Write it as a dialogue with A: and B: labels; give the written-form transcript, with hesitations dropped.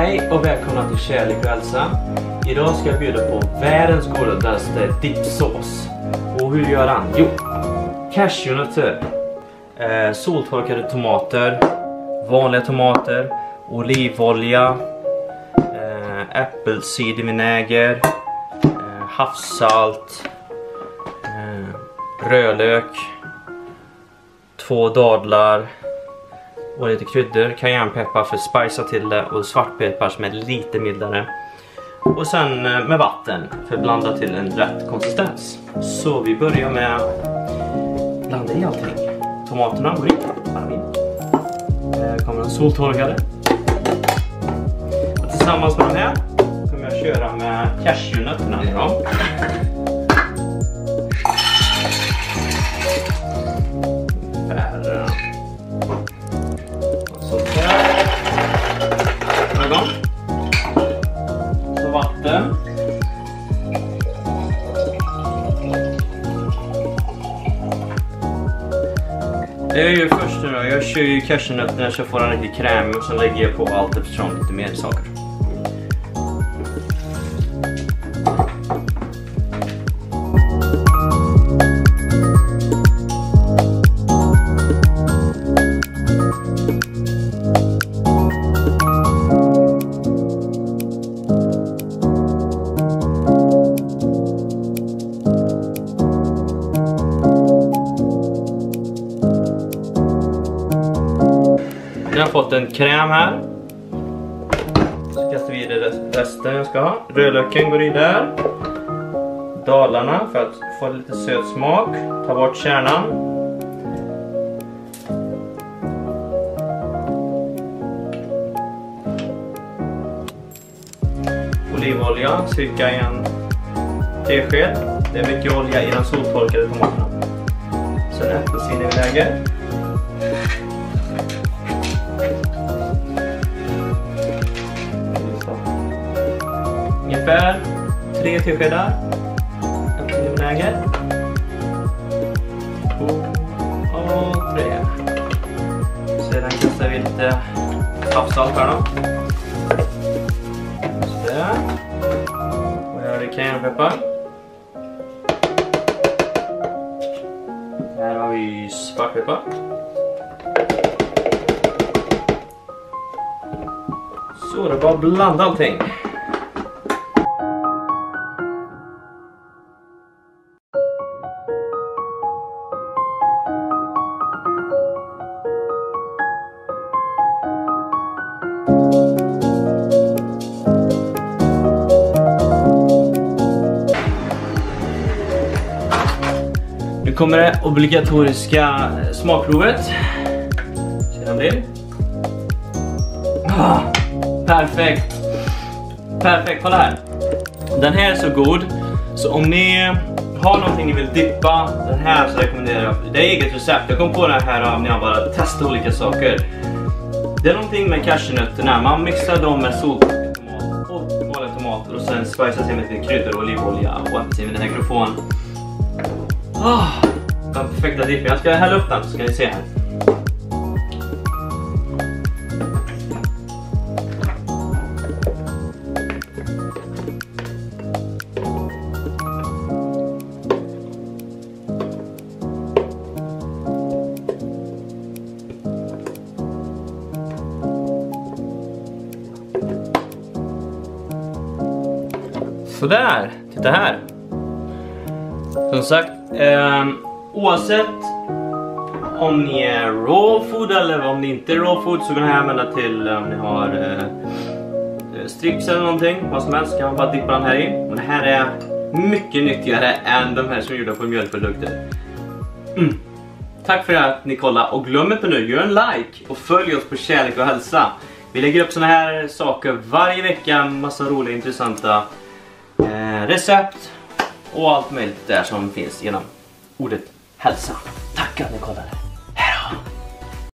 A: Hej och välkomna till Kärlek och hälsa. Idag ska jag bjuda på världens godaste dipsås. Och hur gör han? Jo, cashewnötter, soltorkade tomater, vanliga tomater, olivolja, äppelcidervinäger, havssalt, rödlök, 2 dadlar och lite kryddor, cayennepeppar för att spicea till det och svartpeppar som är lite mildare. Och sen med vatten för att blanda till en rätt konsistens. Så vi börjar med att blanda i allting. Tomaterna går in. Här kommer den soltorkade. Och tillsammans med de här kommer jag köra med cashewnötterna i dem. Så vatten. Det är ju först nu då. Jag kör ju cashewnötterna så får den riktigt krämig och sen lägger jag på allt eftersom lite mer saker. Jag har fått en kräm här. Så kastar vi i resten jag ska ha. Rödlöken går i där. Dalarna för att få lite söt smak. Ta bort kärnan. Olivolja, cirka 1 tesked. Det är mycket olja i den soltorkade tomaterna. Sen äppelcidervinäger. Ungefär 3 teskedar äppelcidervinäger och 3. Sedan kastar vi lite havssalt här då. Just det. Och här har vi cayennepeppar. Här har vi svartpeppar. Så det är bara att blanda allting. Nu kommer det obligatoriska smakprovet. Sedan blir. Perfekt. Perfekt, kolla här. Den här är så god. Så om ni har någonting ni vill dippa den här så rekommenderar jag. Det är eget recept. Jag kom på det här när jag bara testade olika saker. Det är någonting med cashewnötterna. Man mixar dem med soltorkad tomat och vanliga tomater och sen spicear till med lite kryddor, olivolja och äppelcidervinäger och få en den perfekta dippen. Jag ska hälla upp den så ska ni se här. Sådär, titta här. Som sagt, oavsett om ni är raw food eller om ni inte är raw food så kan ni använda till om ni har strips eller någonting, vad som helst kan man bara dippa den här i. Men det här är mycket nyttigare än de här som är gjorda på mjölkprodukter. Tack för att ni kollade och glöm inte nu, gör en like och följ oss på Kärlek och hälsa. Vi lägger upp såna här saker varje vecka, massa roliga intressanta recept och allt möjligt där som finns genom ordet hälsa. Tack att ni kollade.